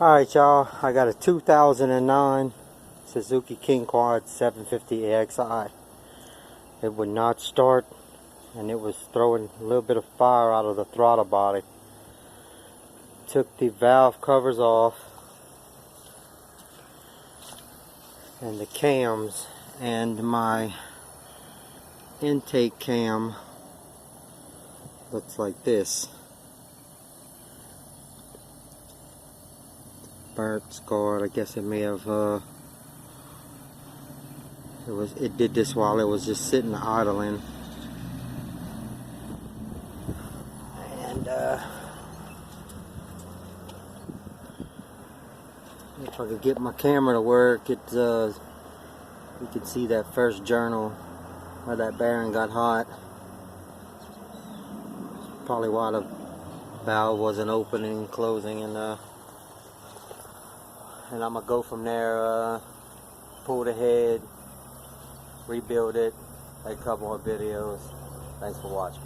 Alright y'all, I got a 2009 Suzuki King Quad 750AXI. It would not start and it was throwing a little bit of fire out of the throttle body. Took the valve covers off and the cams, and my intake cam looks like this. Burnt, scarred. I guess it may have it did this while it was just sitting idling. And if I could get my camera to work, you can see that first journal where that bearing got hot. Probably why the valve wasn't opening and closing, and I'm gonna go from there, pull the head, rebuild it, make a couple more videos. Thanks for watching.